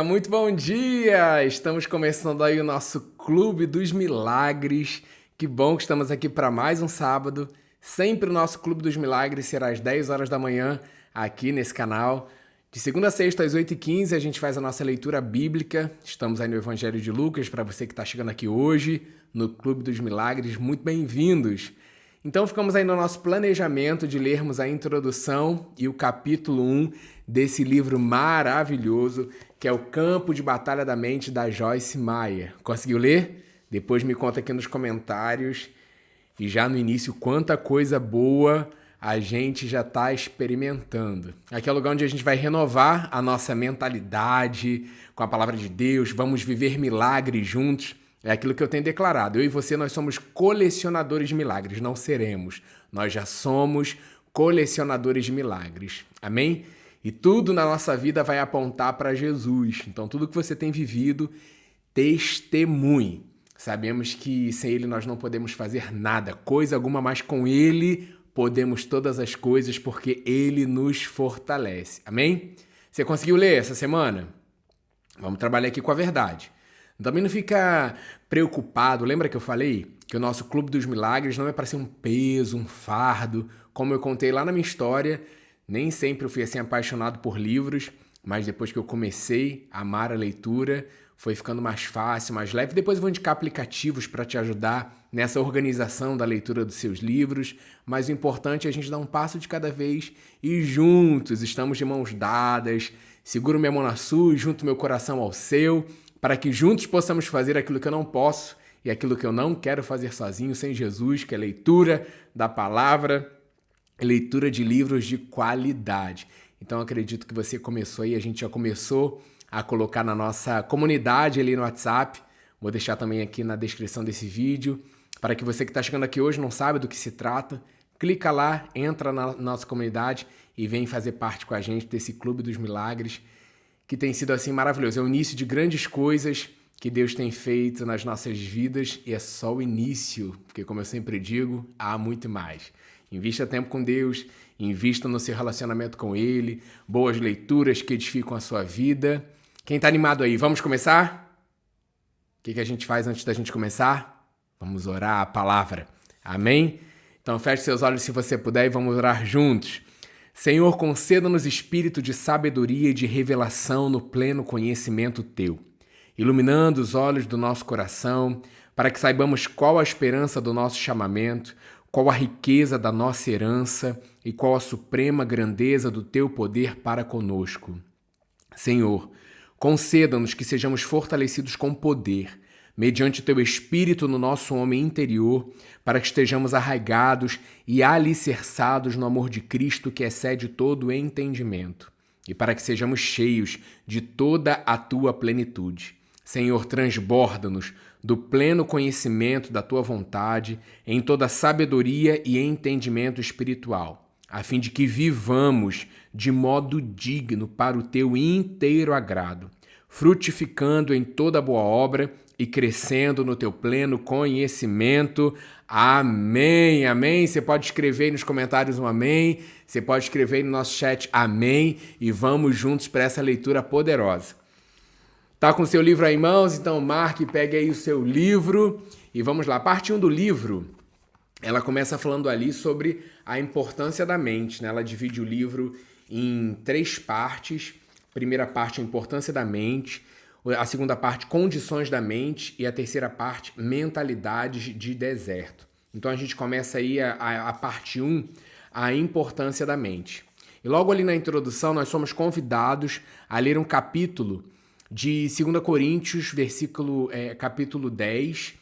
muito bom dia! Estamos começando aí o nosso Clube dos Milagres. Que bom que estamos aqui para mais um sábado. Sempre o nosso Clube dos Milagres será às 10 horas da manhã aqui nesse canal. De segunda a sexta às 8h15 a gente faz a nossa leitura bíblica. Estamos aí no Evangelho de Lucas, para você que está chegando aqui hoje no Clube dos Milagres, muito bem-vindos! Então ficamos aí no nosso planejamento de lermos a introdução e o capítulo 1 desse livro maravilhoso, que é O Campo de Batalha da Mente, da Joyce Meyer. Conseguiu ler? Depois me conta aqui nos comentários. E já no início, quanta coisa boa a gente já está experimentando. Aqui é o lugar onde a gente vai renovar a nossa mentalidade com a palavra de Deus, vamos viver milagres juntos. É aquilo que eu tenho declarado. Eu e você, nós somos colecionadores de milagres, não seremos. Nós já somos colecionadores de milagres. Amém? E tudo na nossa vida vai apontar para Jesus. Então, tudo que você tem vivido, testemunhe. Sabemos que sem Ele nós não podemos fazer nada, coisa alguma, mas com Ele podemos todas as coisas, porque Ele nos fortalece. Amém? Você conseguiu ler essa semana? Vamos trabalhar aqui com a verdade. Também não fica preocupado. Lembra que eu falei que o nosso Clube dos Milagres não é para ser um peso, um fardo? Como eu contei lá na minha história, nem sempre eu fui assim apaixonado por livros, mas depois que eu comecei a amar a leitura, foi ficando mais fácil, mais leve. Depois eu vou indicar aplicativos para te ajudar nessa organização da leitura dos seus livros, mas o importante é a gente dar um passo de cada vez e juntos, estamos de mãos dadas, seguro minha mão na sua e junto meu coração ao seu, para que juntos possamos fazer aquilo que eu não posso e aquilo que eu não quero fazer sozinho, sem Jesus, que é leitura da palavra, leitura de livros de qualidade. Então, acredito que você começou aí, a gente já começou a colocar na nossa comunidade ali no WhatsApp. Vou deixar também aqui na descrição desse vídeo, para que você que está chegando aqui hoje não sabe do que se trata, clica lá, entra na nossa comunidade e vem fazer parte com a gente desse Clube dos Milagres, que tem sido assim maravilhoso. É o início de grandes coisas que Deus tem feito nas nossas vidas e é só o início, porque como eu sempre digo, há muito mais. Invista tempo com Deus, invista no seu relacionamento com Ele, boas leituras que edificam a sua vida. Quem está animado aí, vamos começar? O que a gente faz antes da gente começar? Vamos orar a palavra. Amém? Então feche seus olhos se você puder e vamos orar juntos. Senhor, conceda-nos espírito de sabedoria e de revelação no pleno conhecimento Teu, iluminando os olhos do nosso coração, para que saibamos qual a esperança do nosso chamamento, qual a riqueza da nossa herança e qual a suprema grandeza do Teu poder para conosco. Senhor, conceda-nos que sejamos fortalecidos com poder, mediante o Teu Espírito no nosso homem interior, para que estejamos arraigados e alicerçados no amor de Cristo que excede todo o entendimento, e para que sejamos cheios de toda a Tua plenitude. Senhor, transborda-nos do pleno conhecimento da Tua vontade, em toda sabedoria e entendimento espiritual, a fim de que vivamos de modo digno para o Teu inteiro agrado, frutificando em toda boa obra e crescendo no Teu pleno conhecimento. Amém, amém. Você pode escrever aí nos comentários um amém, você pode escrever aí no nosso chat amém e vamos juntos para essa leitura poderosa. Tá com o seu livro aí em mãos? Então marque, pegue aí o seu livro e vamos lá. Parte 1 do livro, ela começa falando ali sobre a importância da mente, né? Ela divide o livro em 3 partes. Primeira parte, a importância da mente. A segunda parte, condições da mente. E a terceira parte, mentalidades de deserto. Então a gente começa aí a parte 1, a importância da mente. E logo ali na introdução nós somos convidados a ler um capítulo de 2 Coríntios, capítulo 10,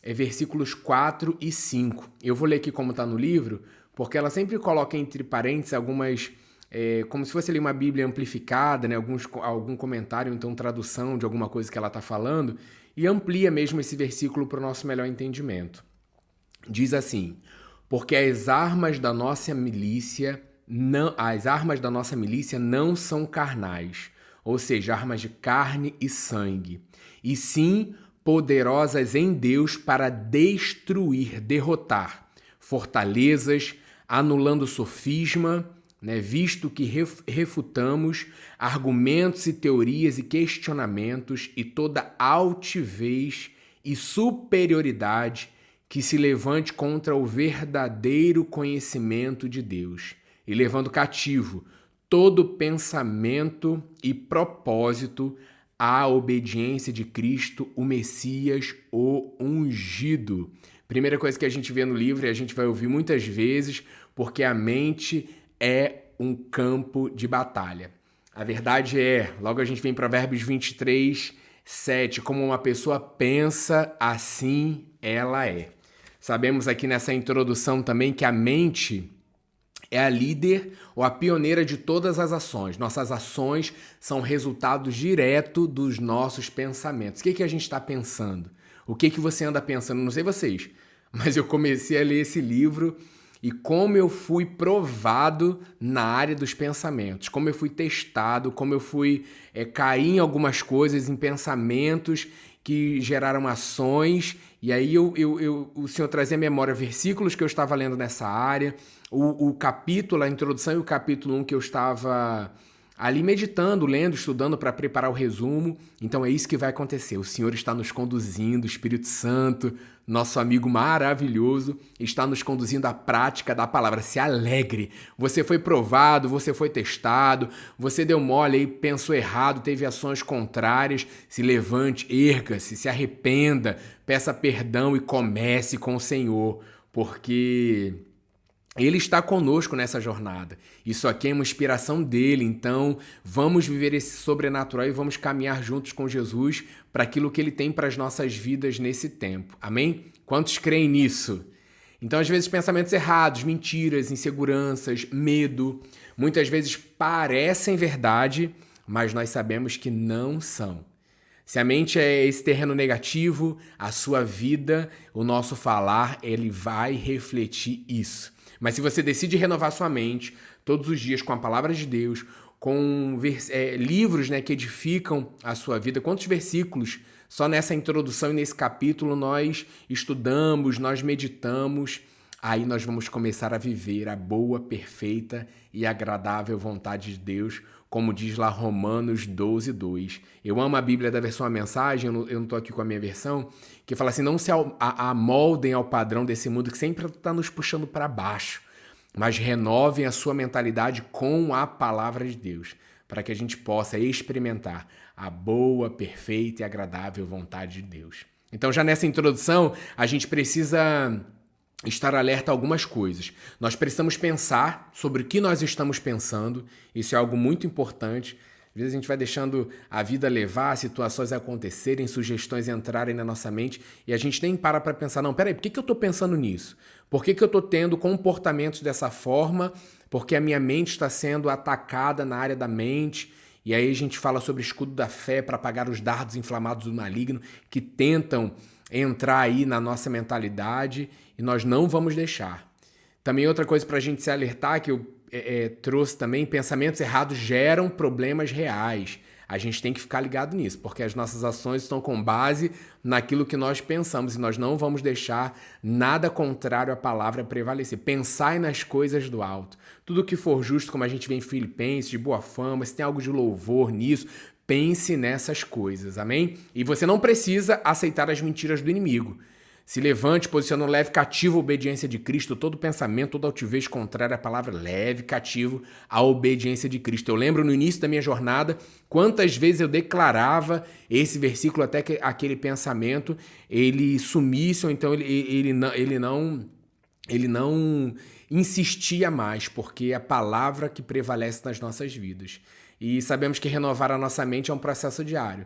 versículos 4 e 5. Eu vou ler aqui como está no livro, porque ela sempre coloca entre parênteses algumas... como se fosse ali uma Bíblia amplificada, né? Algum comentário, então tradução de alguma coisa que ela está falando, e amplia mesmo esse versículo para o nosso melhor entendimento. Diz assim: porque as armas da nossa milícia não são carnais, ou seja, armas de carne e sangue, e sim poderosas em Deus para destruir, derrotar fortalezas, anulando sofisma, né? Visto que refutamos argumentos e teorias e questionamentos e toda altivez e superioridade que se levante contra o verdadeiro conhecimento de Deus, e levando cativo todo pensamento e propósito à obediência de Cristo, o Messias, o ungido. Primeira coisa que a gente vê no livro e a gente vai ouvir muitas vezes, porque a mente é um campo de batalha. A verdade é, logo a gente vem em Provérbios 23, 7, como uma pessoa pensa, assim ela é. Sabemos aqui nessa introdução também que a mente é a líder ou a pioneira de todas as ações. Nossas ações são resultado direto dos nossos pensamentos. O que a gente está pensando? O que você anda pensando? Não sei vocês, mas eu comecei a ler esse livro e como eu fui provado na área dos pensamentos, como eu fui testado, como eu fui cair em algumas coisas, em pensamentos que geraram ações, e aí o Senhor trazia à memória versículos que eu estava lendo nessa área, o capítulo, a introdução e o capítulo 1 que eu estava ali meditando, lendo, estudando para preparar o resumo. Então é isso que vai acontecer. O Senhor está nos conduzindo, o Espírito Santo, nosso amigo maravilhoso, está nos conduzindo à prática da palavra. Se alegre. Você foi provado, você foi testado, você deu mole e pensou errado, teve ações contrárias. Se levante, erga-se, se arrependa, peça perdão e comece com o Senhor, porque Ele está conosco nessa jornada. Isso aqui é uma inspiração dele, então vamos viver esse sobrenatural e vamos caminhar juntos com Jesus para aquilo que ele tem para as nossas vidas nesse tempo. Amém? Quantos creem nisso? Então, às vezes, pensamentos errados, mentiras, inseguranças, medo, muitas vezes parecem verdade, mas nós sabemos que não são. Se a mente é esse terreno negativo, a sua vida, o nosso falar, ele vai refletir isso. Mas se você decide renovar sua mente todos os dias com a palavra de Deus, com livros, né, que edificam a sua vida, quantos versículos só nessa introdução e nesse capítulo nós estudamos, nós meditamos, aí nós vamos começar a viver a boa, perfeita e agradável vontade de Deus, como diz lá Romanos 12, 2. Eu amo a Bíblia da versão A Mensagem, eu não estou aqui com a minha versão, que fala assim, não se amoldem ao padrão desse mundo que sempre está nos puxando para baixo, mas renovem a sua mentalidade com a palavra de Deus, para que a gente possa experimentar a boa, perfeita e agradável vontade de Deus. Então, já nessa introdução, a gente precisa estar alerta a algumas coisas. Nós precisamos pensar sobre o que nós estamos pensando, isso é algo muito importante. Às vezes a gente vai deixando a vida levar, situações acontecerem, sugestões entrarem na nossa mente e a gente nem para pensar, não, peraí, por que eu estou pensando nisso? Por que eu estou tendo comportamentos dessa forma? Porque a minha mente está sendo atacada na área da mente. E aí a gente fala sobre o escudo da fé para apagar os dardos inflamados do maligno que tentam entrar aí na nossa mentalidade e nós não vamos deixar. Também outra coisa para a gente se alertar, que eu trouxe também, pensamentos errados geram problemas reais. A gente tem que ficar ligado nisso, porque as nossas ações estão com base naquilo que nós pensamos e nós não vamos deixar nada contrário à palavra prevalecer. Pensai nas coisas do alto. Tudo que for justo, como a gente vê em Filipenses, de boa fama, se tem algo de louvor nisso, pense nessas coisas, amém? E você não precisa aceitar as mentiras do inimigo. Se levante, posicione, leve cativo a obediência de Cristo, todo pensamento, toda altivez contrária à palavra, leve cativo a obediência de Cristo. Eu lembro no início da minha jornada, quantas vezes eu declarava esse versículo até que aquele pensamento, ele sumisse, ou então ele não insistia mais, porque é a palavra que prevalece nas nossas vidas. E sabemos que renovar a nossa mente é um processo diário.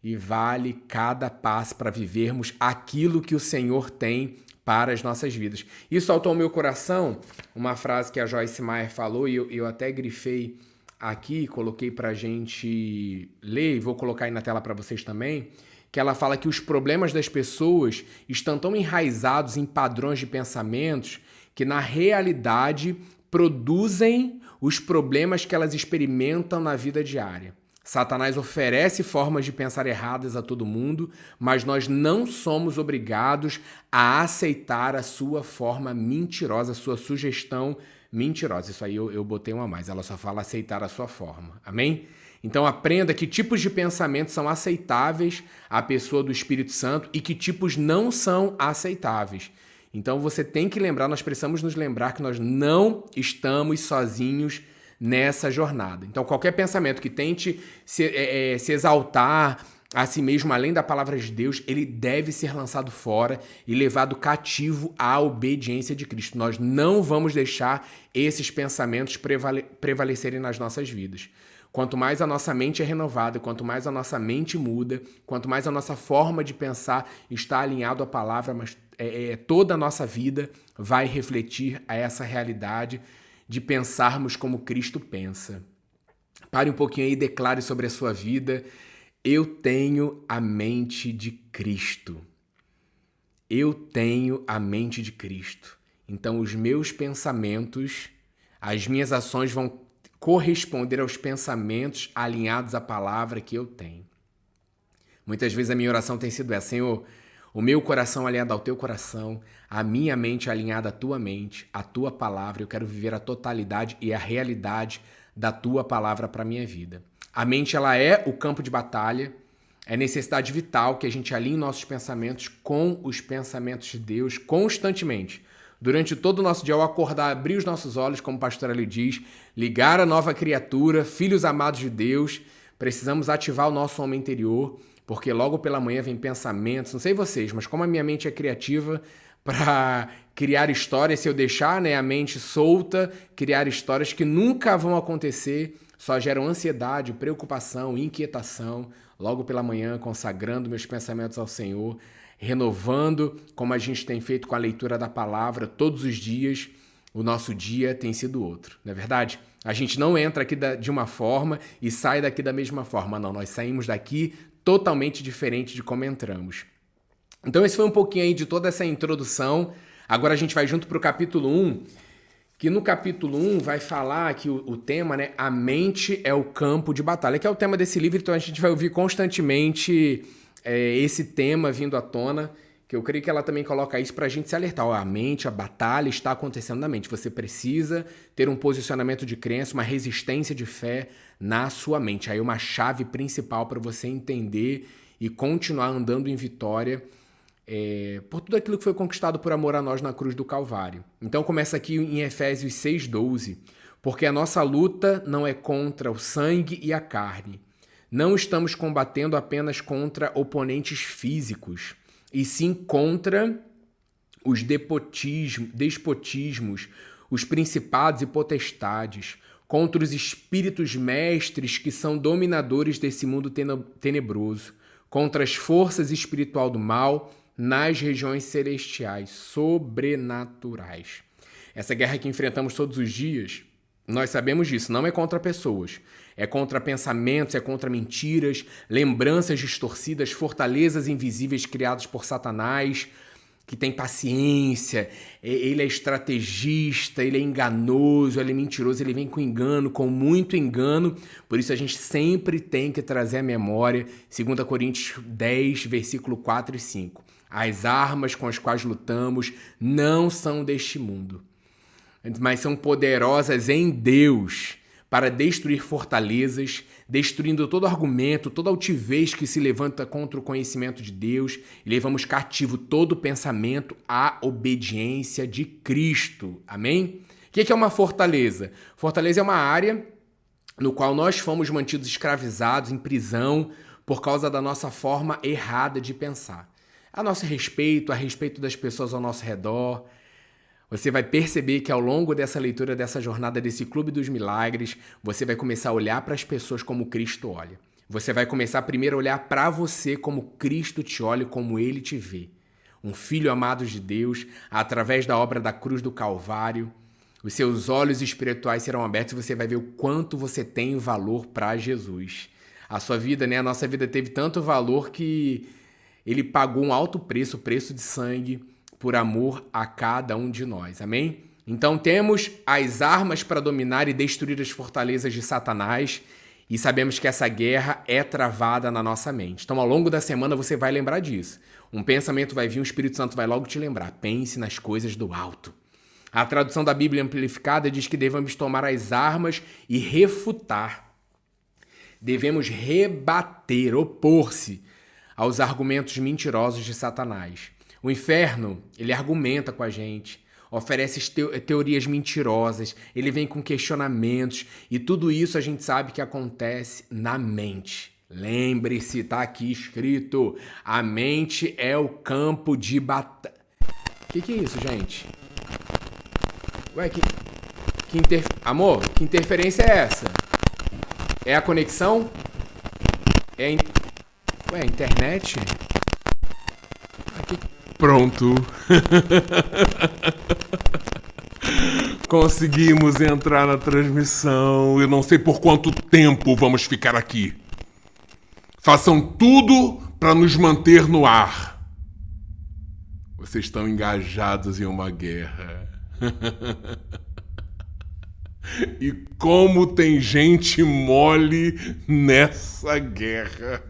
E vale cada passo para vivermos aquilo que o Senhor tem para as nossas vidas. Isso saltou ao meu coração, uma frase que a Joyce Meyer falou, e eu até grifei aqui, coloquei para a gente ler, e vou colocar aí na tela para vocês também, que ela fala que os problemas das pessoas estão tão enraizados em padrões de pensamentos que, na realidade, produzem os problemas que elas experimentam na vida diária. Satanás oferece formas de pensar erradas a todo mundo, mas nós não somos obrigados a aceitar a sua forma mentirosa, a sua sugestão mentirosa. Isso aí eu botei uma a mais, ela só fala aceitar a sua forma. Amém? Então aprenda que tipos de pensamentos são aceitáveis à pessoa do Espírito Santo e que tipos não são aceitáveis. Então você tem que lembrar, nós precisamos nos lembrar que nós não estamos sozinhos nessa jornada. Então qualquer pensamento que tente se exaltar a si mesmo além da palavra de Deus, ele deve ser lançado fora e levado cativo à obediência de Cristo. Nós não vamos deixar esses pensamentos prevalecerem nas nossas vidas. Quanto mais a nossa mente é renovada, quanto mais a nossa mente muda, quanto mais a nossa forma de pensar está alinhado à palavra, mas toda a nossa vida vai refletir a essa realidade de pensarmos como Cristo pensa. Pare um pouquinho aí e declare sobre a sua vida: eu tenho a mente de Cristo. Eu tenho a mente de Cristo. Então os meus pensamentos, as minhas ações vão corresponder aos pensamentos alinhados à palavra que eu tenho. Muitas vezes a minha oração tem sido essa: Senhor, o meu coração alinhado ao teu coração, a minha mente alinhada à tua mente, à tua palavra. Eu quero viver a totalidade e a realidade da tua palavra para a minha vida. A mente, ela é o campo de batalha, é necessidade vital que a gente alinhe nossos pensamentos com os pensamentos de Deus constantemente. Durante todo o nosso dia, ao acordar, abrir os nossos olhos, como o pastor ali diz, ligar a nova criatura, filhos amados de Deus, precisamos ativar o nosso homem interior, porque logo pela manhã vem pensamentos, não sei vocês, mas como a minha mente é criativa para criar histórias, se eu deixar a mente solta, criar histórias que nunca vão acontecer, só geram ansiedade, preocupação, inquietação. Logo pela manhã, consagrando meus pensamentos ao Senhor, renovando, como a gente tem feito com a leitura da palavra todos os dias, o nosso dia tem sido outro, não é verdade? A gente não entra aqui de uma forma e sai daqui da mesma forma, não. Nós saímos daqui totalmente diferente de como entramos. Então esse foi um pouquinho aí de toda essa introdução. Agora a gente vai junto para o capítulo 1, que no capítulo 1 vai falar que o tema, a mente é o campo de batalha, que é o tema desse livro, então a gente vai ouvir constantemente esse tema vindo à tona, que eu creio que ela também coloca isso para a gente se alertar. A mente, a batalha está acontecendo na mente. Você precisa ter um posicionamento de crença, uma resistência de fé na sua mente. Aí uma chave principal para você entender e continuar andando em vitória por tudo aquilo que foi conquistado por amor a nós na cruz do Calvário. Então começa aqui em Efésios 6:12, porque a nossa luta não é contra o sangue e a carne. Não estamos combatendo apenas contra oponentes físicos, e sim contra os despotismos, os principados e potestades, contra os espíritos mestres que são dominadores desse mundo tenebroso, contra as forças espirituais do mal nas regiões celestiais, sobrenaturais. Essa guerra que enfrentamos todos os dias, nós sabemos disso, não é contra pessoas, é contra pensamentos, é contra mentiras, lembranças distorcidas, fortalezas invisíveis criadas por Satanás, que tem paciência, ele é estrategista, ele é enganoso, ele é mentiroso, ele vem com engano, com muito engano. Por isso a gente sempre tem que trazer à memória 2 Coríntios 10, versículo 4 e 5. As armas com as quais lutamos não são deste mundo, mas são poderosas em Deus para destruir fortalezas, destruindo todo argumento, toda altivez que se levanta contra o conhecimento de Deus, e levamos cativo todo pensamento à obediência de Cristo. Amém? O que é uma fortaleza? Fortaleza é uma área no qual nós fomos mantidos escravizados, em prisão, por causa da nossa forma errada de pensar. A nosso respeito, a respeito das pessoas ao nosso redor. Você vai perceber que ao longo dessa leitura, dessa jornada, desse Clube dos Milagres, você vai começar a olhar para as pessoas como Cristo olha. Você vai começar primeiro a olhar para você como Cristo te olha, como Ele te vê. Um filho amado de Deus, através da obra da cruz do Calvário, os seus olhos espirituais serão abertos e você vai ver o quanto você tem valor para Jesus. A sua vida, a nossa vida teve tanto valor que Ele pagou um alto preço, preço de sangue, por amor a cada um de nós. Amém? Então temos as armas para dominar e destruir as fortalezas de Satanás e sabemos que essa guerra é travada na nossa mente. Então ao longo da semana você vai lembrar disso. Um pensamento vai vir, o Espírito Santo vai logo te lembrar. Pense nas coisas do alto. A tradução da Bíblia Amplificada diz que devemos tomar as armas e refutar. Devemos rebater, opor-se aos argumentos mentirosos de Satanás. O inferno, ele argumenta com a gente, oferece teorias mentirosas, ele vem com questionamentos e tudo isso a gente sabe que acontece na mente. Lembre-se, está aqui escrito, a mente é o campo de batalha. Que é isso, gente? Ué, Amor, que interferência é essa? É a conexão? Ué, a internet? Aqui. Pronto. Conseguimos entrar na transmissão. Eu não sei por quanto tempo vamos ficar aqui. Façam tudo para nos manter no ar. Vocês estão engajados em uma guerra. E como tem gente mole nessa guerra.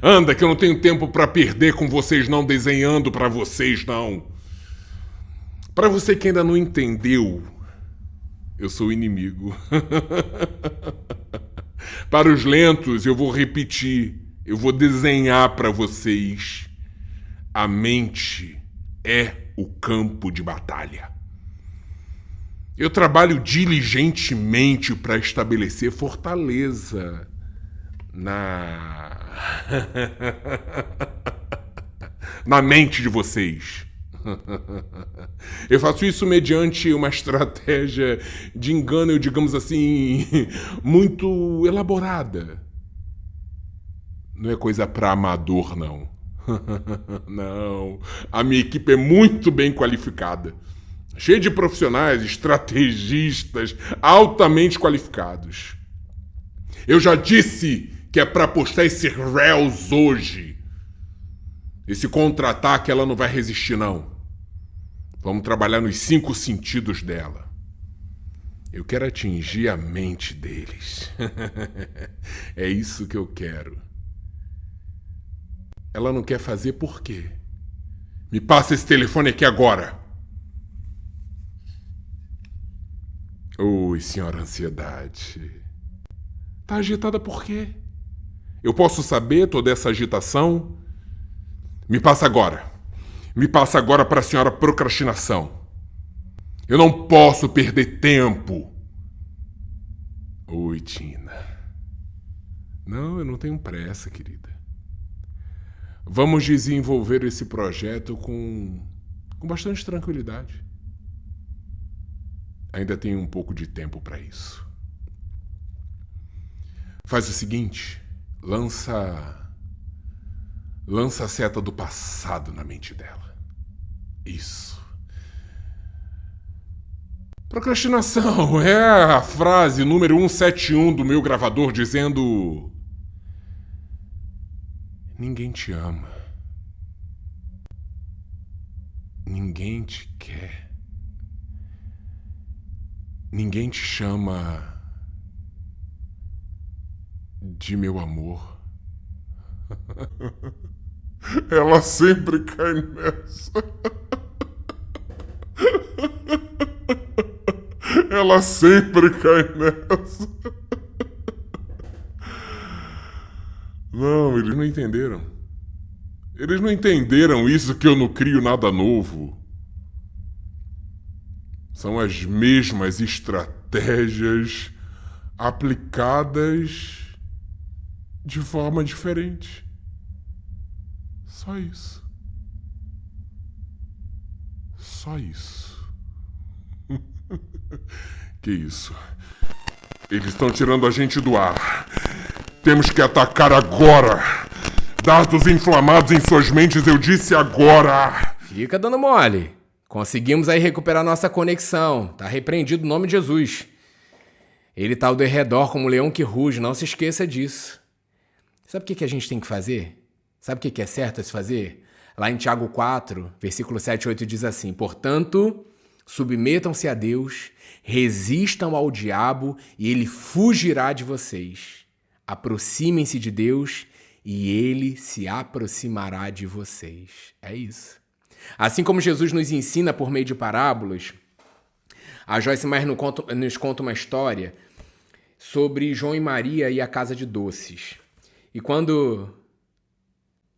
Anda, que eu não tenho tempo para perder com vocês não, desenhando para vocês não. Para você que ainda não entendeu, eu sou o inimigo. Para os lentos, eu vou repetir, eu vou desenhar para vocês. A mente é o campo de batalha. Eu trabalho diligentemente para estabelecer fortaleza na mente de vocês. Eu faço isso mediante uma estratégia de engano, digamos assim, muito elaborada. Não é coisa para amador, não. Não, a minha equipe é muito bem qualificada. Cheia de profissionais, estrategistas, altamente qualificados. Eu já disse que é para postar esse Reels hoje. Esse contra-ataque ela não vai resistir, não. Vamos trabalhar nos 5 sentidos dela. Eu quero atingir a mente deles. É isso que eu quero. Ela não quer fazer por quê? Me passa esse telefone aqui agora. Oi, senhora ansiedade. Tá agitada por quê? Eu posso saber toda essa agitação? Me passa agora. Me passa agora para a senhora procrastinação. Eu não posso perder tempo. Oi, Tina. Não, eu não tenho pressa, querida. Vamos desenvolver esse projeto com bastante tranquilidade. Ainda tenho um pouco de tempo para isso. Faz o seguinte, lança a seta do passado na mente dela. Isso. Procrastinação é a frase número 171 do meu gravador dizendo: ninguém te ama. Ninguém te quer. Ninguém te chama de meu amor. Ela sempre cai nessa. Ela sempre cai nessa. Não, eles não entenderam. Eles não entenderam isso, que eu não crio nada novo. São as mesmas estratégias aplicadas de forma diferente. Só isso. Só isso. Que isso? Eles estão tirando a gente do ar. Temos que atacar agora. Dados inflamados em suas mentes, eu disse agora. Fica dando mole. Conseguimos aí recuperar nossa conexão. Tá repreendido o nome de Jesus. Ele tá ao derredor como um leão que ruge, não se esqueça disso. Sabe o que a gente tem que fazer? Sabe o que é certo a se fazer? Lá em Tiago 4, versículo 7 e 8 diz assim: portanto, submetam-se a Deus, resistam ao diabo e ele fugirá de vocês. Aproximem-se de Deus e ele se aproximará de vocês. É isso. Assim como Jesus nos ensina por meio de parábolas, a Joyce Meyer nos conta uma história sobre João e Maria e a casa de doces. E quando...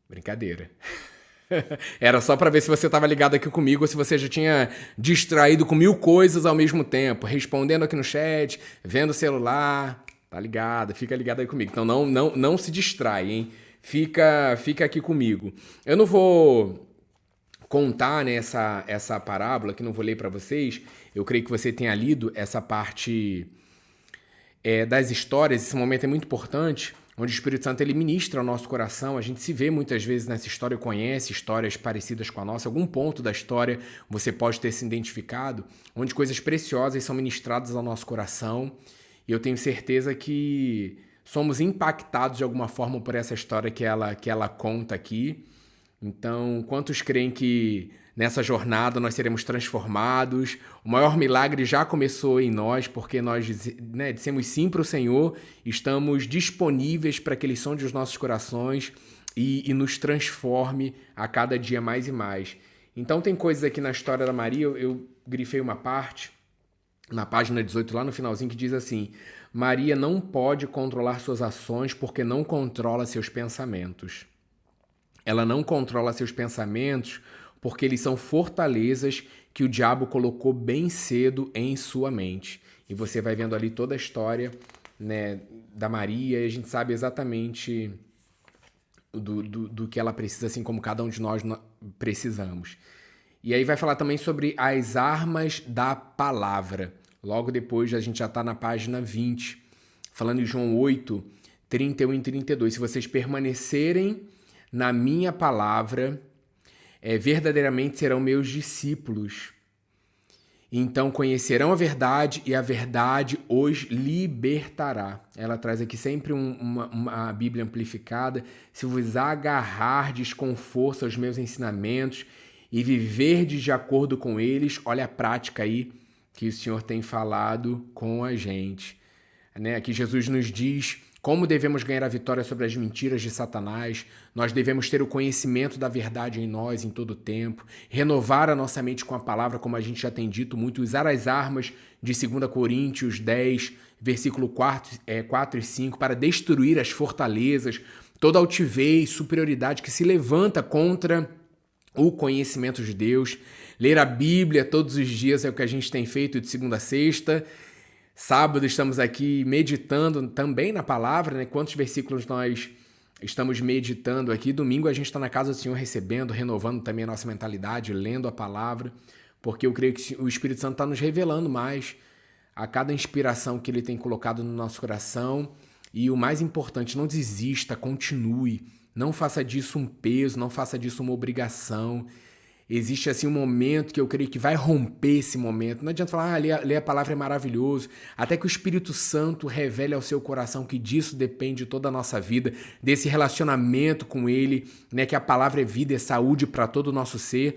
Brincadeira. Era só para ver se você estava ligado aqui comigo ou se você já tinha distraído com 1000 coisas ao mesmo tempo, respondendo aqui no chat, vendo o celular. Tá ligado? Fica ligado aí comigo. Então não se distrai, hein? Fica aqui comigo. Eu não vou contar, né, essa parábola, que não vou ler para vocês. Eu creio que você tenha lido essa parte das histórias. Esse momento é muito importante, onde o Espírito Santo ele ministra ao nosso coração. A gente se vê muitas vezes nessa história, conhece histórias parecidas com a nossa. Algum ponto da história você pode ter se identificado, onde coisas preciosas são ministradas ao nosso coração. E eu tenho certeza que somos impactados de alguma forma por essa história que ela conta aqui. Então, quantos creem que nessa jornada nós seremos transformados? O maior milagre já começou em nós, porque nós dissemos sim para o Senhor, estamos disponíveis para que Ele sonde os nossos corações e nos transforme a cada dia mais e mais. Então, tem coisas aqui na história da Maria, eu grifei uma parte, na página 18, lá no finalzinho, que diz assim: Maria não pode controlar suas ações porque não controla seus pensamentos. Ela não controla seus pensamentos porque eles são fortalezas que o diabo colocou bem cedo em sua mente. E você vai vendo ali toda a história, né, da Maria, e a gente sabe exatamente do que ela precisa, assim como cada um de nós precisamos. E aí vai falar também sobre as armas da palavra. Logo depois a gente já está na página 20, falando em João 8, 31 e 32. Se vocês permanecerem na minha palavra, verdadeiramente serão meus discípulos. Então conhecerão a verdade e a verdade os libertará. Ela traz aqui sempre uma Bíblia amplificada. Se vos agarrardes com força aos meus ensinamentos e viverdes de acordo com eles, olha a prática aí que o Senhor tem falado com a gente. Né? Aqui Jesus nos diz como devemos ganhar a vitória sobre as mentiras de Satanás. Nós devemos ter o conhecimento da verdade em nós em todo o tempo, renovar a nossa mente com a palavra, como a gente já tem dito muito, usar as armas de 2 Coríntios 10, versículo 4 e 5, para destruir as fortalezas, toda altivez, superioridade que se levanta contra o conhecimento de Deus. Ler a Bíblia todos os dias é o que a gente tem feito de segunda a sexta. Sábado estamos aqui meditando também na palavra, né? Quantos versículos nós estamos meditando aqui. Domingo a gente está na casa do Senhor recebendo, renovando também a nossa mentalidade, lendo a palavra, porque eu creio que o Espírito Santo está nos revelando mais a cada inspiração que Ele tem colocado no nosso coração. E o mais importante, não desista, continue. Não faça disso um peso, não faça disso uma obrigação. Existe assim um momento que eu creio que vai romper esse momento. Não adianta falar, ler a palavra é maravilhoso. Até que o Espírito Santo revele ao seu coração que disso depende toda a nossa vida, desse relacionamento com Ele, né? Que a palavra é vida, é saúde para todo o nosso ser.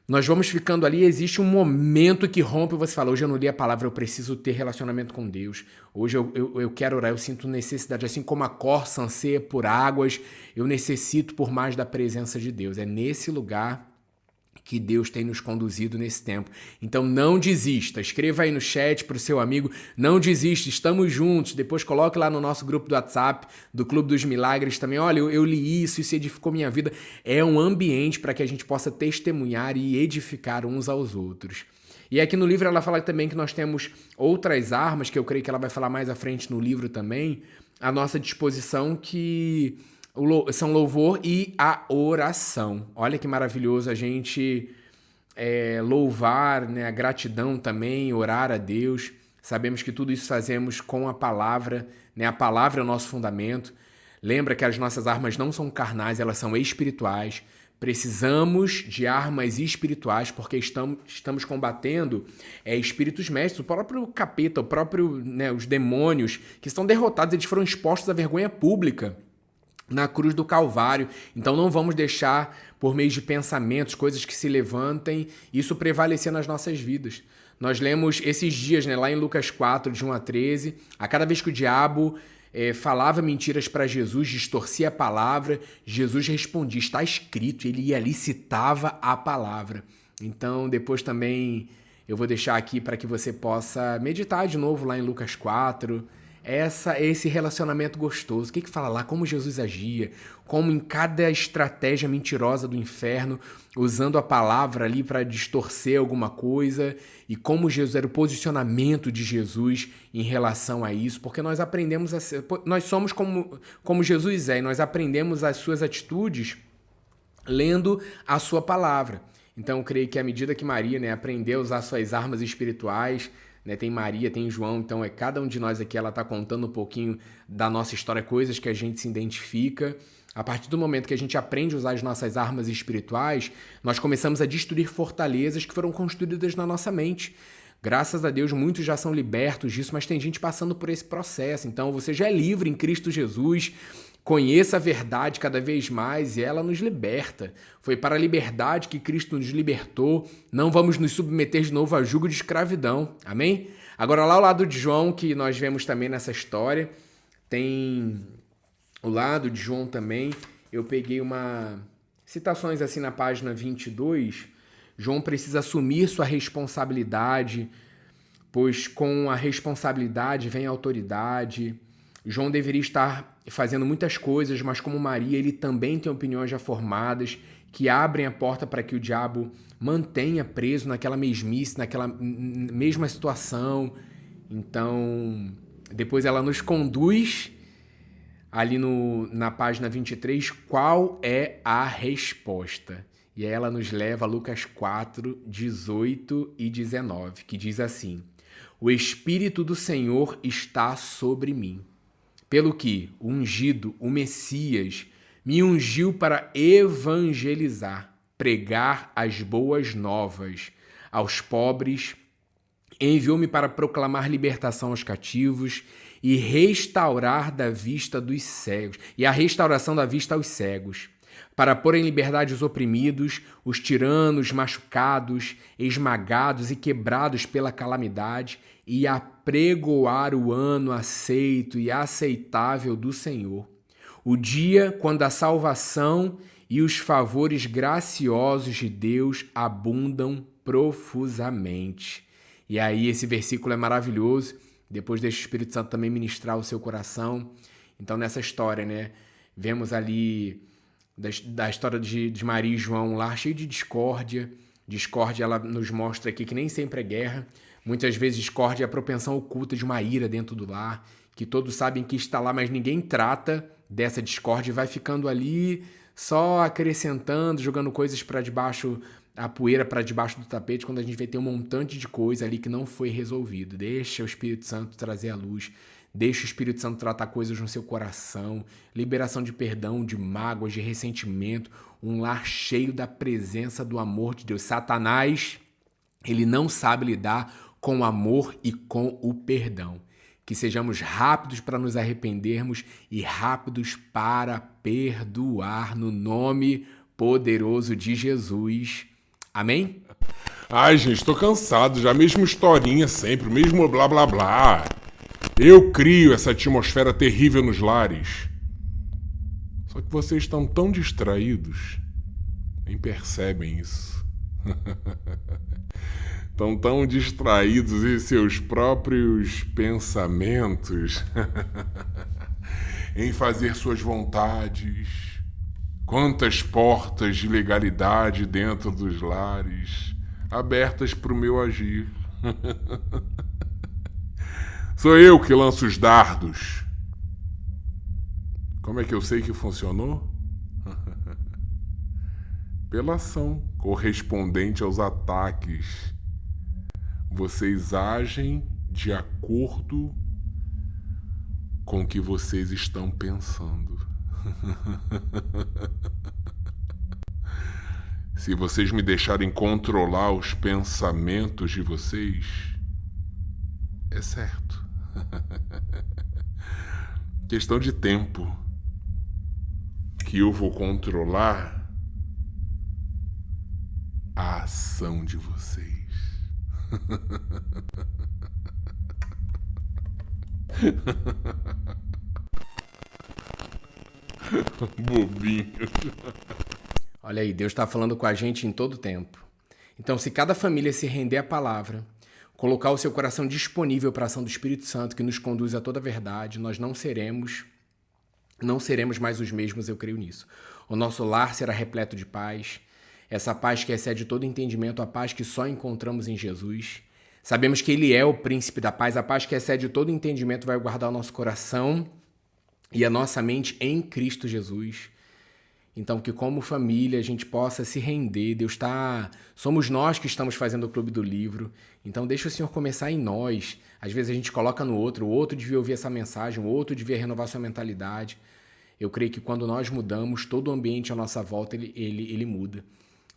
Nós vamos ficando ali, existe um momento que rompe e você fala, hoje eu não li a palavra, eu preciso ter relacionamento com Deus. Hoje eu quero orar, eu sinto necessidade, assim como a corça anseia por águas, eu necessito por mais da presença de Deus. É nesse lugar que Deus tem nos conduzido nesse tempo. Então não desista, escreva aí no chat para o seu amigo, não desista, estamos juntos, depois coloque lá no nosso grupo do WhatsApp, do Clube dos Milagres também, olha, eu li isso edificou minha vida. É um ambiente para que a gente possa testemunhar e edificar uns aos outros. E aqui no livro ela fala também que nós temos outras armas, que eu creio que ela vai falar mais à frente no livro também, à nossa disposição, que são louvor e a oração. Olha que maravilhoso a gente louvar, né, a gratidão também, orar a Deus. Sabemos que tudo isso fazemos com a palavra, né? A palavra é o nosso fundamento. Lembra que as nossas armas não são carnais, elas são espirituais. Precisamos de armas espirituais porque estamos combatendo espíritos mestres, o próprio capeta, o próprio, né, os demônios que estão derrotados, eles foram expostos à vergonha pública na cruz do Calvário. Então não vamos deixar, por meio de pensamentos, coisas que se levantem, isso prevalecer nas nossas vidas. Nós lemos esses dias, né, lá em Lucas 4, de 1 a 13, a cada vez que o diabo falava mentiras para Jesus, distorcia a palavra, Jesus respondia, está escrito, ele ia ali e citava a palavra. Então, depois também eu vou deixar aqui para que você possa meditar de novo lá em Lucas 4, esse relacionamento gostoso. O que fala lá? Como Jesus agia, como em cada estratégia mentirosa do inferno, usando a palavra ali para distorcer alguma coisa, e como Jesus era o posicionamento de Jesus em relação a isso, porque nós aprendemos a ser, nós somos como Jesus é, e nós aprendemos as suas atitudes lendo a sua palavra. Então, eu creio que à medida que Maria, né, aprendeu a usar suas armas espirituais, né, tem Maria, tem João, então cada um de nós aqui, ela está contando um pouquinho da nossa história, coisas que a gente se identifica. A partir do momento que a gente aprende a usar as nossas armas espirituais, nós começamos a destruir fortalezas que foram construídas na nossa mente. Graças a Deus, muitos já são libertos disso, mas tem gente passando por esse processo. Então, você já é livre em Cristo Jesus. Conheça a verdade cada vez mais e ela nos liberta. Foi para a liberdade que Cristo nos libertou. Não vamos nos submeter de novo a jugo de escravidão. Amém? Agora, lá ao lado de João, que nós vemos também nessa história, tem o lado de João também. Eu peguei citações assim na página 22. João precisa assumir sua responsabilidade, pois com a responsabilidade vem a autoridade. João deveria estar fazendo muitas coisas, mas como Maria, ele também tem opiniões já formadas que abrem a porta para que o diabo mantenha preso naquela mesmice, naquela mesma situação. Então, depois ela nos conduz ali na página 23, qual é a resposta? E aí ela nos leva a Lucas 4, 18 e 19, que diz assim: o Espírito do Senhor está sobre mim, pelo que o ungido, o Messias, me ungiu para evangelizar, pregar as boas novas aos pobres, enviou-me para proclamar libertação aos cativos e restaurar da vista dos cegos, e a restauração da vista aos cegos, para pôr em liberdade os oprimidos, os tiranos, machucados, esmagados e quebrados pela calamidade, e apregoar o ano aceito e aceitável do Senhor, o dia quando a salvação e os favores graciosos de Deus abundam profusamente. E aí esse versículo é maravilhoso, depois deixa o Espírito Santo também ministrar o seu coração. Então nessa história, né, vemos ali da história de Maria e João lá, cheio de discórdia. Discórdia, ela nos mostra aqui que nem sempre é guerra. Muitas vezes discórdia é a propensão oculta de uma ira dentro do lar, que todos sabem que está lá, mas ninguém trata dessa discórdia e vai ficando ali só acrescentando, jogando coisas para debaixo, a poeira para debaixo do tapete, quando a gente vê ter um montante de coisa ali que não foi resolvido. Deixa o Espírito Santo trazer a luz. Deixa o Espírito Santo tratar coisas no seu coração, liberação de perdão, de mágoas, de ressentimento, um lar cheio da presença do amor de Deus. Satanás, ele não sabe lidar com o amor e com o perdão. Que sejamos rápidos para nos arrependermos e rápidos para perdoar no nome poderoso de Jesus. Amém? Ai, gente, tô cansado já. Mesma historinha sempre, mesmo blá blá blá. Eu crio essa atmosfera terrível nos lares. Só que vocês estão tão distraídos, nem percebem isso. Estão tão distraídos em seus próprios pensamentos, em fazer suas vontades. Quantas portas de legalidade dentro dos lares, abertas para o meu agir. Sou eu que lanço os dardos. Como é que eu sei que funcionou? Pela ação correspondente aos ataques. Vocês agem de acordo com o que vocês estão pensando. Se vocês me deixarem controlar os pensamentos de vocês, é certo. Questão de tempo que eu vou controlar a ação de vocês. Bobinho. Olha aí, Deus está falando com a gente em todo tempo. Então, se cada família se render à palavra, colocar o seu coração disponível para a ação do Espírito Santo, que nos conduz a toda a verdade, nós não seremos mais os mesmos, eu creio nisso. O nosso lar será repleto de paz, essa paz que excede todo entendimento, a paz que só encontramos em Jesus. Sabemos que Ele é o príncipe da paz, a paz que excede todo entendimento vai guardar o nosso coração e a nossa mente em Cristo Jesus. Então, que como família a gente possa se render. Somos nós que estamos fazendo o Clube do Livro. Então, deixa o Senhor começar em nós. Às vezes a gente coloca no outro, o outro devia ouvir essa mensagem, o outro devia renovar sua mentalidade. Eu creio que quando nós mudamos, todo o ambiente à nossa volta, ele muda.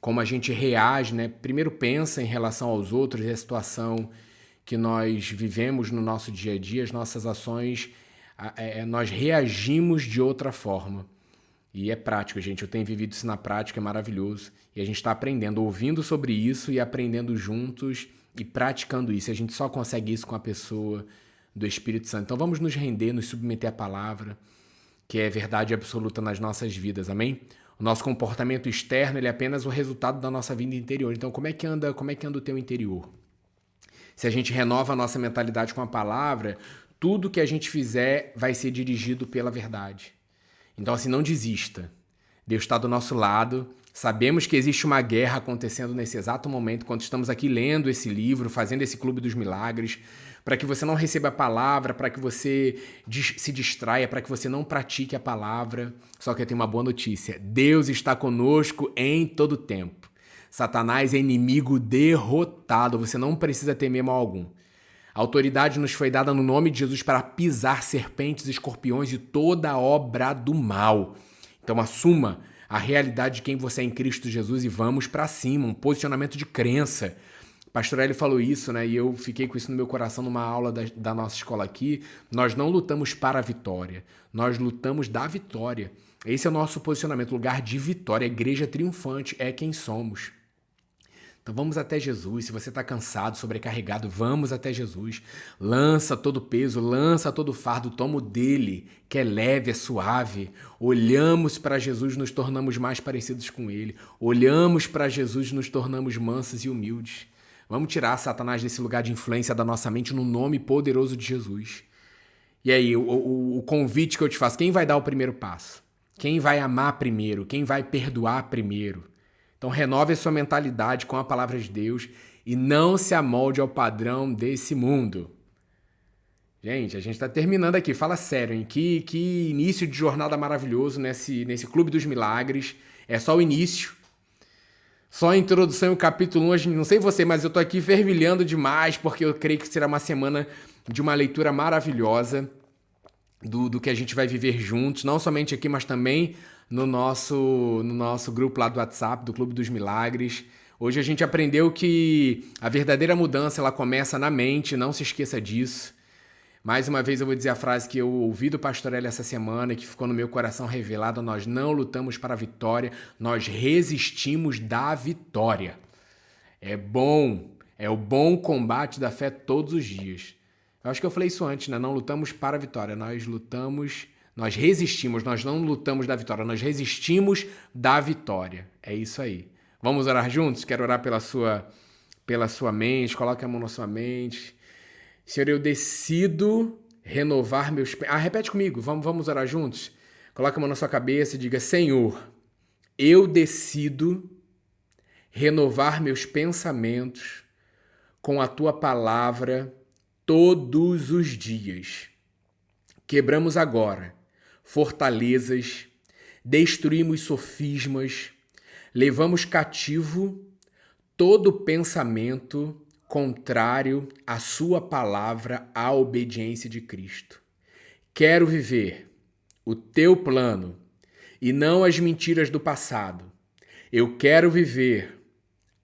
Como a gente reage, né? Primeiro pensa em relação aos outros e a situação que nós vivemos no nosso dia a dia, as nossas ações, nós reagimos de outra forma. E é prático, gente. Eu tenho vivido isso na prática, é maravilhoso. E a gente está aprendendo, ouvindo sobre isso e aprendendo juntos e praticando isso. A gente só consegue isso com a pessoa do Espírito Santo. Então vamos nos render, nos submeter à palavra, que é verdade absoluta nas nossas vidas, amém? O nosso comportamento externo ele é apenas o resultado da nossa vida interior. Então como é que anda o teu interior? Se a gente renova a nossa mentalidade com a palavra, tudo que a gente fizer vai ser dirigido pela verdade. Então, assim, não desista. Deus está do nosso lado. Sabemos que existe uma guerra acontecendo nesse exato momento, quando estamos aqui lendo esse livro, fazendo esse Clube dos Milagres, para que você não receba a palavra, para que você se distraia, para que você não pratique a palavra. Só que eu tenho uma boa notícia. Deus está conosco em todo tempo. Satanás é inimigo derrotado. Você não precisa temer mal algum. A autoridade nos foi dada no nome de Jesus para pisar serpentes, escorpiões e toda a obra do mal. Então assuma a realidade de quem você é em Cristo Jesus e vamos para cima, um posicionamento de crença. Pastor Hélio falou isso, né? E eu fiquei com isso no meu coração numa aula da nossa escola aqui. Nós não lutamos para a vitória, nós lutamos da vitória. Esse é o nosso posicionamento, lugar de vitória. A igreja triunfante é quem somos. Então vamos até Jesus. Se você está cansado, sobrecarregado, vamos até Jesus. Lança todo o peso, lança todo o fardo, toma o dele, que é leve, é suave. Olhamos para Jesus, nos tornamos mais parecidos com ele. Olhamos para Jesus, nos tornamos mansos e humildes. Vamos tirar Satanás desse lugar de influência da nossa mente no nome poderoso de Jesus. E aí, o convite que eu te faço, quem vai dar o primeiro passo? Quem vai amar primeiro? Quem vai perdoar primeiro? Então renove a sua mentalidade com a palavra de Deus e não se amolde ao padrão desse mundo. Gente, a gente está terminando aqui. Fala sério, hein? Que início de jornada maravilhoso nesse Clube dos Milagres. É só o início. Só a introdução e o capítulo 1. Não sei você, mas eu tô aqui fervilhando demais porque eu creio que será uma semana de uma leitura maravilhosa do que a gente vai viver juntos. Não somente aqui, mas também no nosso grupo lá do WhatsApp, do Clube dos Milagres. Hoje a gente aprendeu que a verdadeira mudança ela começa na mente, não se esqueça disso. Mais uma vez eu vou dizer a frase que eu ouvi do Pastor Hélio essa semana e que ficou no meu coração revelada: nós não lutamos para a vitória, nós resistimos da vitória. É o bom combate da fé todos os dias. Eu acho que eu falei isso antes, né? Não lutamos para a vitória, nós resistimos, nós não lutamos da vitória, nós resistimos da vitória. É isso aí. Vamos orar juntos? Quero orar pela sua mente, coloque a mão na sua mente. Senhor, eu decido renovar meus... repete comigo, vamos orar juntos? Coloque a mão na sua cabeça e diga: Senhor, eu decido renovar meus pensamentos com a Tua palavra todos os dias. Quebramos agora fortalezas, destruímos sofismas, levamos cativo todo pensamento contrário à sua palavra, à obediência de Cristo. Quero viver o teu plano e não as mentiras do passado. Eu quero viver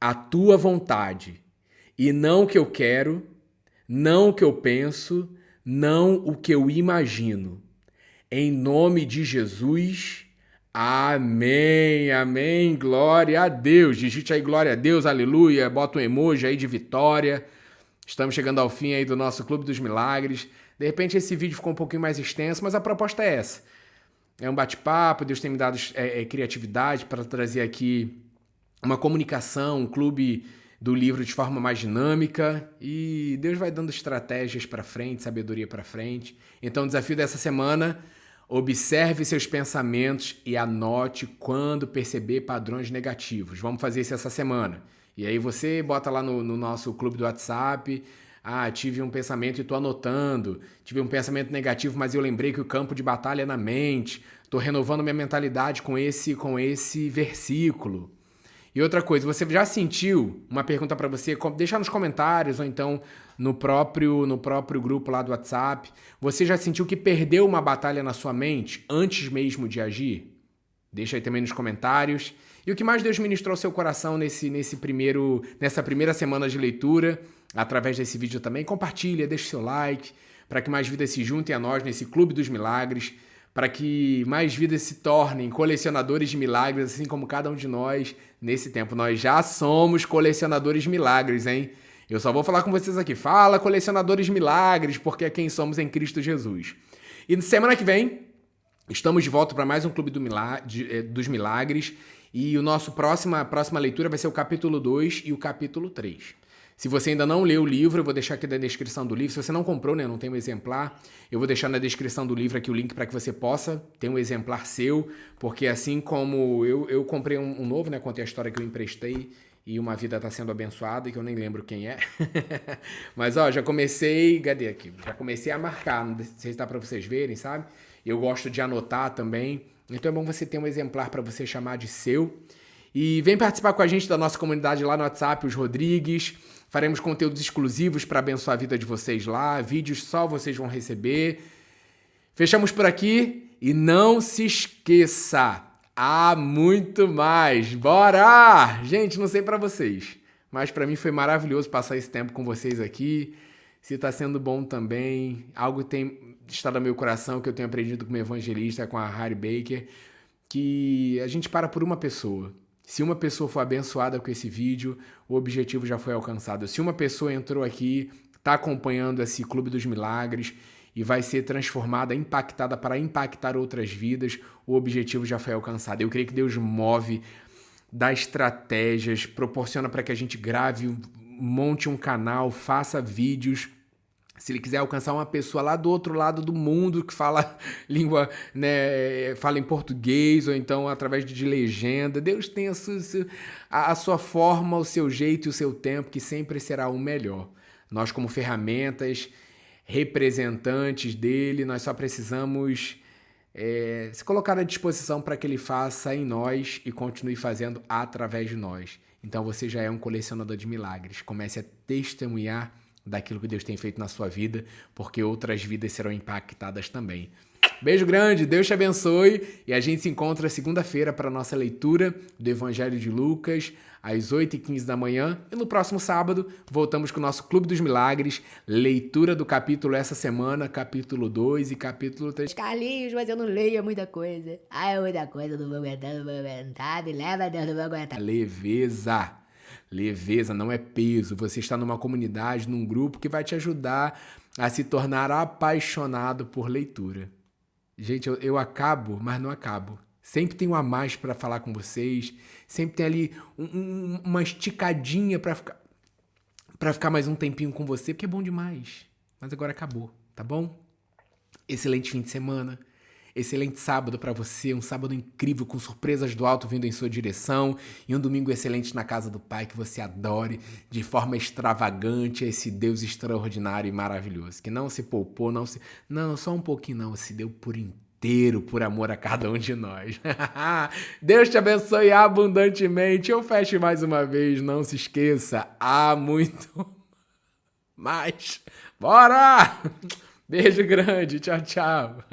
a tua vontade e não o que eu quero, não o que eu penso, não o que eu imagino. Em nome de Jesus, amém, amém, glória a Deus. Digite aí glória a Deus, aleluia, bota um emoji aí de vitória. Estamos chegando ao fim aí do nosso Clube dos Milagres. De repente esse vídeo ficou um pouquinho mais extenso, mas a proposta é essa. é um bate-papo, Deus tem me dado criatividade para trazer aqui uma comunicação, um clube do livro de forma mais dinâmica, e Deus vai dando estratégias para frente, sabedoria para frente. Então o desafio dessa semana: observe seus pensamentos e anote quando perceber padrões negativos. Vamos fazer isso essa semana. E aí você bota lá no nosso clube do WhatsApp: tive um pensamento e tô anotando. Tive um pensamento negativo, mas eu lembrei que o campo de batalha é na mente. Tô renovando minha mentalidade com esse versículo. E outra coisa, você já sentiu, uma pergunta para você, deixar nos comentários ou então no próprio grupo lá do WhatsApp, você já sentiu que perdeu uma batalha na sua mente antes mesmo de agir? Deixa aí também nos comentários. E o que mais Deus ministrou ao seu coração nessa primeira semana de leitura, através desse vídeo também? Compartilha, deixa o seu like, para que mais vidas se juntem a nós nesse Clube dos Milagres, para que mais vidas se tornem colecionadores de milagres, assim como cada um de nós nesse tempo. Nós já somos colecionadores de milagres, hein? Eu só vou falar com vocês aqui. Fala, colecionadores de milagres, porque é quem somos em Cristo Jesus. E semana que vem, estamos de volta para mais um Clube dos Milagres. E a nossa próxima leitura vai ser o capítulo 2 e o capítulo 3. Se você ainda não leu o livro, eu vou deixar aqui na descrição do livro. Se você não comprou, né, não tem um exemplar, eu vou deixar na descrição do livro aqui o link para que você possa ter um exemplar seu, porque assim como eu comprei um novo, né, contei a história que eu emprestei e uma vida está sendo abençoada, e que eu nem lembro quem é. Mas, já comecei, cadê aqui? Já comecei a marcar, não sei se dá para vocês verem, sabe? Eu gosto de anotar também, então é bom você ter um exemplar para você chamar de seu. E vem participar com a gente da nossa comunidade lá no WhatsApp, os Rodrigues. Faremos conteúdos exclusivos para abençoar a vida de vocês lá. Vídeos só vocês vão receber. Fechamos por aqui. E não se esqueça, há muito mais. Bora! Gente, não sei para vocês, mas para mim foi maravilhoso passar esse tempo com vocês aqui. Se está sendo bom também, algo tem estado no meu coração que eu tenho aprendido como evangelista, com a Harry Baker, que a gente para por uma pessoa. Se uma pessoa for abençoada com esse vídeo, o objetivo já foi alcançado. Se uma pessoa entrou aqui, está acompanhando esse Clube dos Milagres e vai ser transformada, impactada para impactar outras vidas, o objetivo já foi alcançado. Eu creio que Deus move, dá estratégias, proporciona para que a gente grave, monte um canal, faça vídeos. Se ele quiser alcançar uma pessoa lá do outro lado do mundo que fala língua, né, fala em português ou então através de legenda, Deus tem a sua forma, o seu jeito e o seu tempo, que sempre será o melhor. Nós, como ferramentas, representantes dele, nós só precisamos se colocar à disposição para que ele faça em nós e continue fazendo através de nós. Então você já é um colecionador de milagres. Comece a testemunhar daquilo que Deus tem feito na sua vida, porque outras vidas serão impactadas também. Beijo grande, Deus te abençoe, e a gente se encontra segunda-feira para a nossa leitura do Evangelho de Lucas, às 8h15 da manhã, e no próximo sábado voltamos com o nosso Clube dos Milagres, leitura do capítulo essa semana, capítulo 2 e capítulo 3. Carlinhos, mas eu não leio muita coisa. É muita coisa, não vou aguentar, me leva, Deus, não vou aguentar. Leveza não é peso. Você está numa comunidade, num grupo que vai te ajudar a se tornar apaixonado por leitura. Gente, eu acabo, mas não acabo. Sempre tem um a mais para falar com vocês. Sempre tem ali uma esticadinha para ficar mais um tempinho com você, porque é bom demais. Mas agora acabou, tá bom? Excelente fim de semana. Excelente sábado para você, um sábado incrível com surpresas do alto vindo em sua direção e um domingo excelente na casa do Pai, que você adore de forma extravagante esse Deus extraordinário e maravilhoso, que não se poupou, não, só um pouquinho não, se deu por inteiro por amor a cada um de nós. Deus te abençoe abundantemente. Eu fecho mais uma vez, não se esqueça, há muito mais. Bora! Beijo grande, tchau, tchau.